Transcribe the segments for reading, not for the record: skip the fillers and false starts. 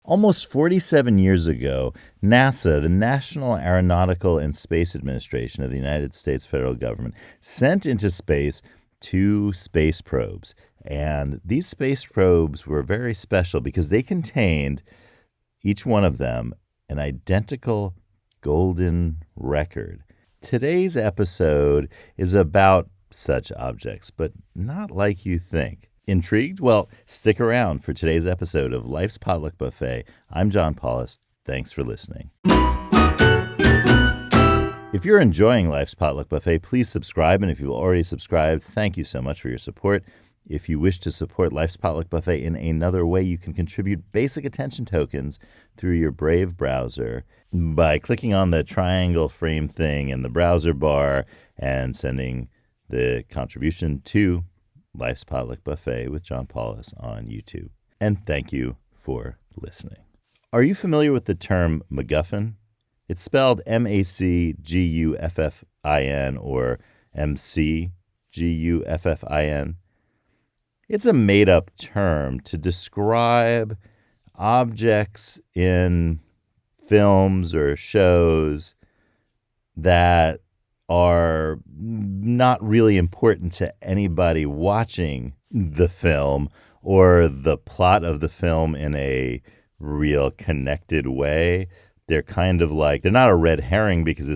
Almost 47 years ago, NASA, the National Aeronautical and Space Administration of the United States federal government, sent into space 2 space probes. And these space probes were very special because they contained, each one of them, an identical golden record. Today's episode is about such objects, but not like you think. Intrigued? Well, stick around for today's episode of Life's Potluck Buffet. I'm John Paulus. Thanks for listening. If you're enjoying Life's Potluck Buffet, please subscribe. And if you've already subscribed, thank you so much for your support. If you wish to support Life's Potluck Buffet in another way, you can contribute basic attention tokens through your Brave browser by clicking on the triangle frame thing in the browser bar and sending the contribution to Life's Potluck Buffet with John Paulus on YouTube. And thank you for listening. Are you familiar with the term MacGuffin? It's spelled M-A-C-G-U-F-F-I-N or M-C-G-U-F-F-I-N. It's a made-up term to describe objects in films or shows that are not really important to anybody watching the film or the plot of the film in a real connected way. They're kind of like, they're not a red herring because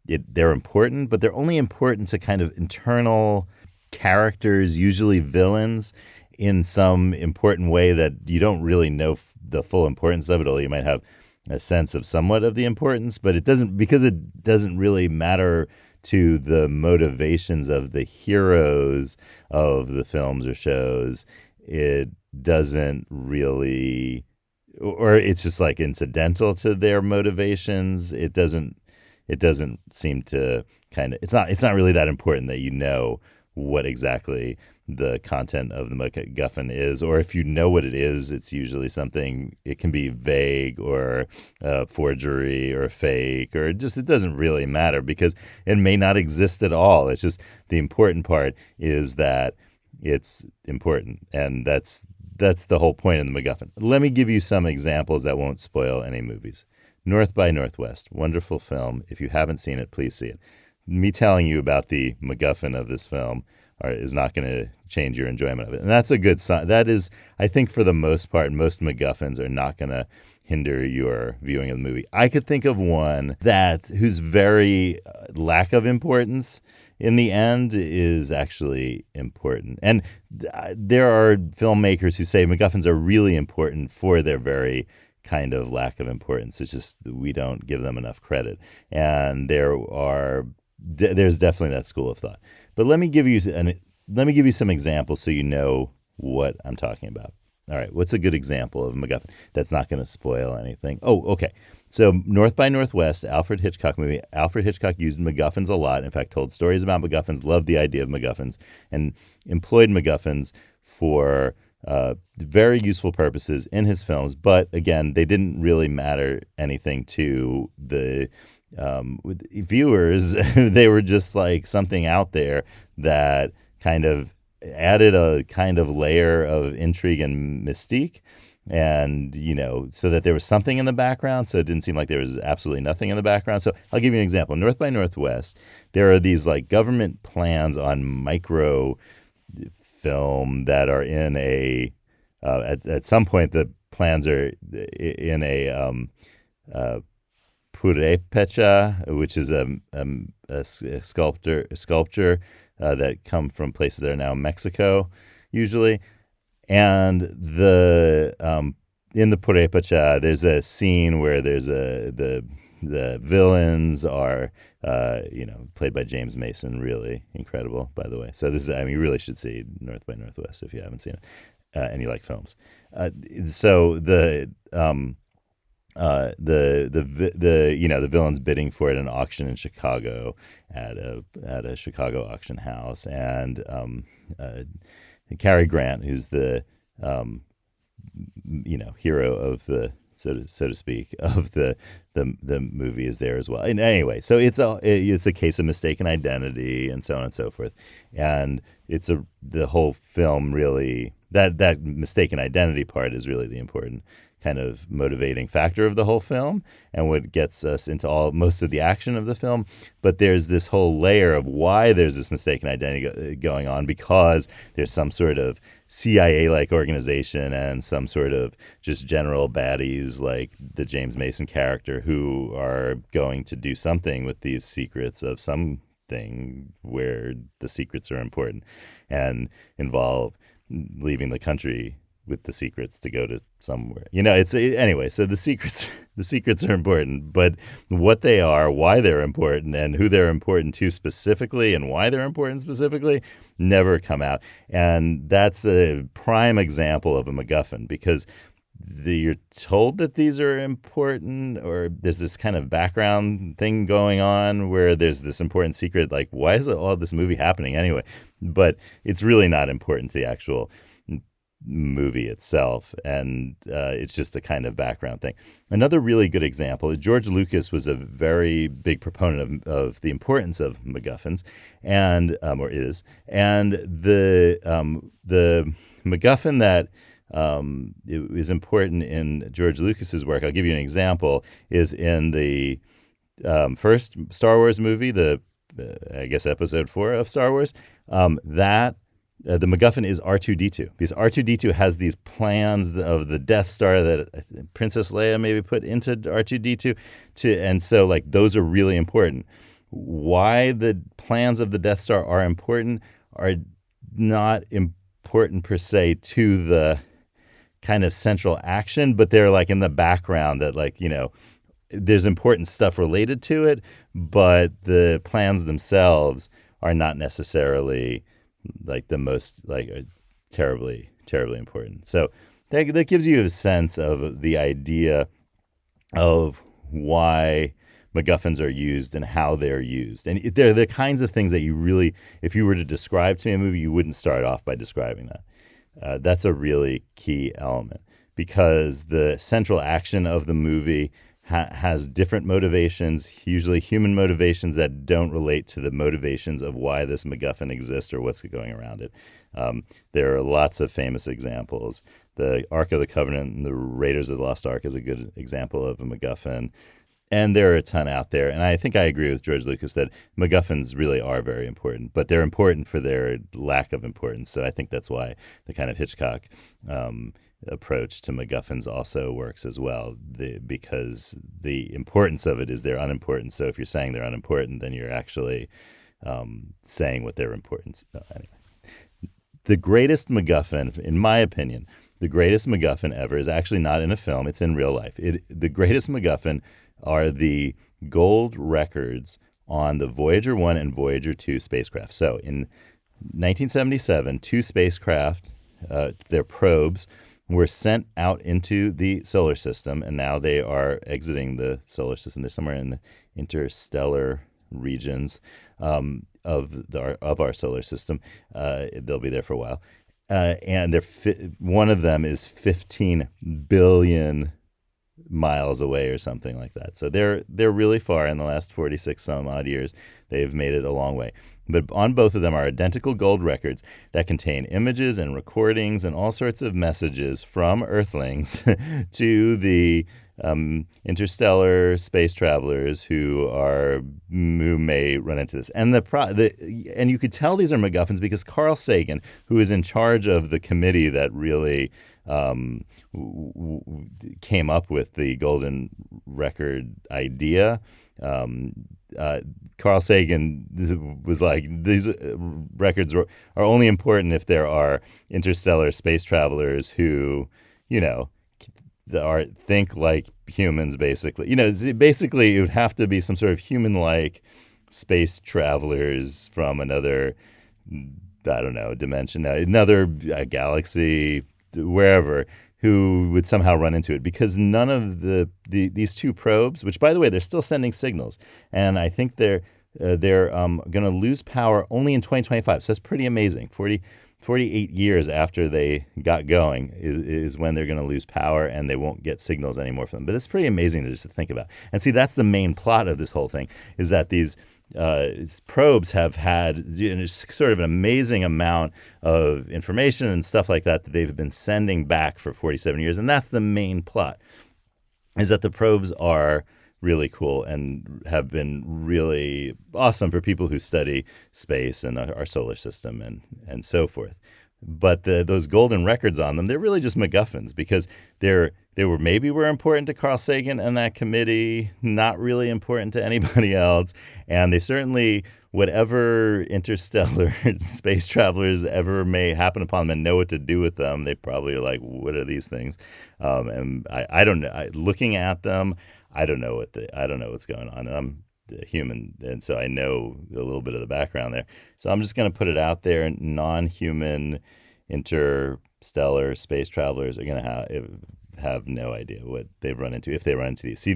they're important, but they're only important to kind of internal characters, usually villains, in some important way that you don't really know the full importance of it, although you might have a sense of somewhat of the importance, but it doesn't really matter to the motivations of the heroes of the films or shows. It doesn't really, or it's just like incidental to their motivations. It doesn't seem to it's not really that important that you know what exactly the content of the MacGuffin is, or if you know what it is, it's usually something, it can be vague or forgery or fake, or just, it doesn't really matter because it may not exist at all. It's just the important part is that it's important, and that's the whole point of the MacGuffin. Let me give you some examples that won't spoil any movies. North by Northwest, wonderful film. If you haven't seen it, please see it. Me telling you about the MacGuffin of this film is not going to change your enjoyment of it. And that's a good sign. That is, I think for the most part, most MacGuffins are not going to hinder your viewing of the movie. I could think of one whose very lack of importance in the end is actually important. And there are filmmakers who say MacGuffins are really important for their very kind of lack of importance. It's just we don't give them enough credit. And there's definitely that school of thought. But let me give you some examples so you know what I'm talking about. All right, what's a good example of a MacGuffin that's not going to spoil anything? Oh, okay. So North by Northwest, Alfred Hitchcock movie. Alfred Hitchcock used MacGuffins a lot. In fact, told stories about MacGuffins, loved the idea of MacGuffins, and employed MacGuffins for very useful purposes in his films. But again, they didn't really matter anything to the viewers. They were just like something out there that kind of added a kind of layer of intrigue and mystique, and so that there was something in the background, so it didn't seem like there was absolutely nothing in the background. So I'll give you an example. North by Northwest, there are these like government plans on micro film that are in a at some point the plans are in a purépecha, which is a sculpture that come from places that are now Mexico, usually. And in the purépecha, there's a scene where there's the villains are played by James Mason, really incredible, by the way. So you really should see North by Northwest if you haven't seen it, and you like films. The villain's bidding for it at an auction in Chicago at a Chicago auction house, and Cary Grant, who's the hero of the so to speak of the movie, is there as well. And anyway, so it's a case of mistaken identity and so on and so forth, and the whole film really, that mistaken identity part is really the important kind of motivating factor of the whole film and what gets us into most of the action of the film. But there's this whole layer of why there's this mistaken identity going on, because there's some sort of CIA-like organization and some sort of just general baddies like the James Mason character who are going to do something with these secrets of something where the secrets are important and involve leaving the country with the secrets to go to somewhere. Anyway, so the secrets are important, but what they are, why they're important, and who they're important to specifically and why they're important specifically never come out. And that's a prime example of a MacGuffin, because you're told that these are important, or there's this kind of background thing going on where there's this important secret, like why is all this movie happening anyway? But it's really not important to the actual movie itself, and it's just a kind of background thing. Another really good example, George Lucas was a very big proponent of the importance of MacGuffins, and the MacGuffin that it is important in George Lucas's work. I'll give you an example. Is in the first Star Wars movie, the Episode 4 of Star Wars. The MacGuffin is R2-D2, because R2-D2 has these plans of the Death Star that Princess Leia maybe put into R2-D2, and so like those are really important. Why the plans of the Death Star are important are not important per se to the kind of central action, but they're like in the background that there's important stuff related to it, but the plans themselves are not necessarily like the most terribly important. So that gives you a sense of the idea of why MacGuffins are used and how they're used. And they're the kinds of things that you really, if you were to describe to me a movie, you wouldn't start off by describing that. That's a really key element, because the central action of the movie has different motivations, usually human motivations that don't relate to the motivations of why this MacGuffin exists or what's going around it. There are lots of famous examples. The Ark of the Covenant and the Raiders of the Lost Ark is a good example of a MacGuffin. And there are a ton out there. And I think I agree with George Lucas that MacGuffins really are very important, but they're important for their lack of importance. So I think that's why the kind of Hitchcock approach to MacGuffins also works as well, because the importance of it is their unimportance. So if you're saying they're unimportant, then you're actually saying what their importance. Anyway, the greatest MacGuffin, in my opinion, the greatest MacGuffin ever is actually not in a film; it's in real life. The greatest MacGuffin are the gold records on the Voyager 1 and Voyager 2 spacecraft. So in 1977, two spacecraft, their probes, were sent out into the solar system, and now they are exiting the solar system. They're somewhere in the interstellar regions of our solar system. They'll be there for a while. And one of them is 15 billion miles away or something like that. So they're really far. In the last 46 some odd years, they've made it a long way. But on both of them are identical gold records that contain images and recordings and all sorts of messages from Earthlings to the interstellar space travelers who may run into this. And and you could tell these are MacGuffins because Carl Sagan, who is in charge of the committee that really came up with the golden record idea, Carl Sagan was like, these records are only important if there are interstellar space travelers who, think like humans, basically. Basically, it would have to be some sort of human-like space travelers from another, dimension, another galaxy, wherever, who would somehow run into it, because none of these two probes, which by the way they're still sending signals, and I think they're going to lose power only in 2025. So that's pretty amazing. 48 years after they got going is when they're going to lose power, and they won't get signals anymore from them. But it's pretty amazing to just think about. And see, that's the main plot of this whole thing, is that these probes have had sort of an amazing amount of information and stuff like that they've been sending back for 47 years. And that's the main plot, is that the probes are really cool and have been really awesome for people who study space and our solar system and so forth. But those golden records on them, they're really just MacGuffins, because they were important to Carl Sagan and that committee, not really important to anybody else. And they certainly, whatever interstellar space travelers ever may happen upon them and know what to do with them, they probably are like, what are these things? And I don't know. Looking at them, I don't know what's going on. And I'm a human, and so I know a little bit of the background there. So I'm just going to put it out there. Non-human interstellar space travelers are going to have no idea what they've run into, if they run into these. See,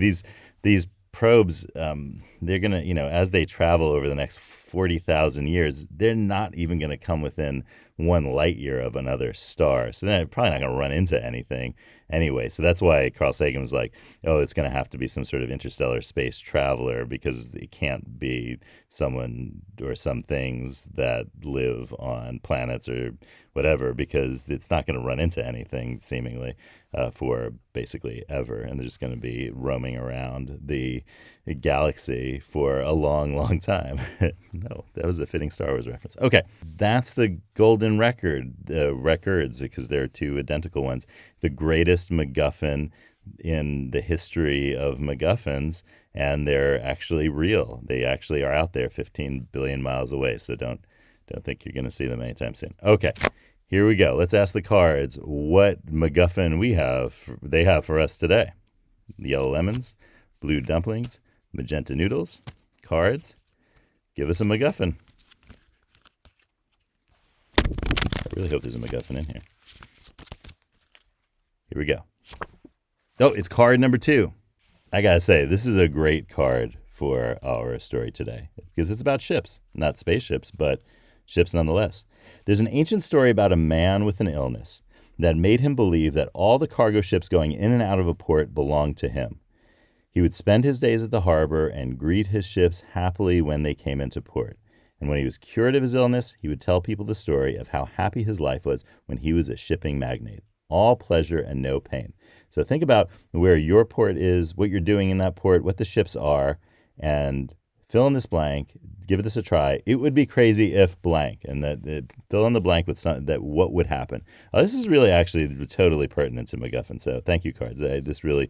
these probes, they're going to, as they travel over the next 40,000 years, they're not even going to come within 1 light year of another star. So they're probably not going to run into anything anyway. So that's why Carl Sagan was like, oh, it's going to have to be some sort of interstellar space traveler, because it can't be someone or some things that live on planets or whatever, because it's not going to run into anything seemingly for basically ever. And they're just going to be roaming around the galaxy for a long, long time. No, that was a fitting Star Wars reference. Okay, that's the golden records, because there are 2 identical ones. The greatest MacGuffin in the history of MacGuffins, and they're actually real. They actually are out there 15 billion miles away, so don't think you're going to see them anytime soon. Okay, here we go. Let's ask the cards what MacGuffin they have for us today. Yellow lemons, blue dumplings, magenta noodles. Cards, give us a MacGuffin. I really hope there's a MacGuffin in here. Here we go. Oh, it's card number 2. I gotta say, this is a great card for our story today, because it's about ships. Not spaceships, but ships nonetheless. There's an ancient story about a man with an illness that made him believe that all the cargo ships going in and out of a port belonged to him. He would spend his days at the harbor and greet his ships happily when they came into port. And when he was cured of his illness, he would tell people the story of how happy his life was when he was a shipping magnate. All pleasure and no pain. So think about where your port is, what you're doing in that port, what the ships are, and fill in this blank. Give this a try. It would be crazy if blank, and fill in the blank with what would happen. This is really actually totally pertinent to MacGuffin. So thank you, cards. This really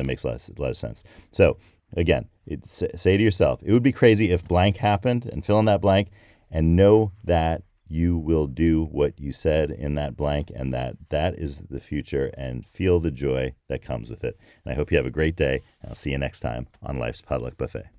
makes a lot of sense. So again, say to yourself, it would be crazy if blank happened, and fill in that blank, and know that you will do what you said in that blank, and that is the future, and feel the joy that comes with it. And I hope you have a great day, and I'll see you next time on Life's Potluck Buffet.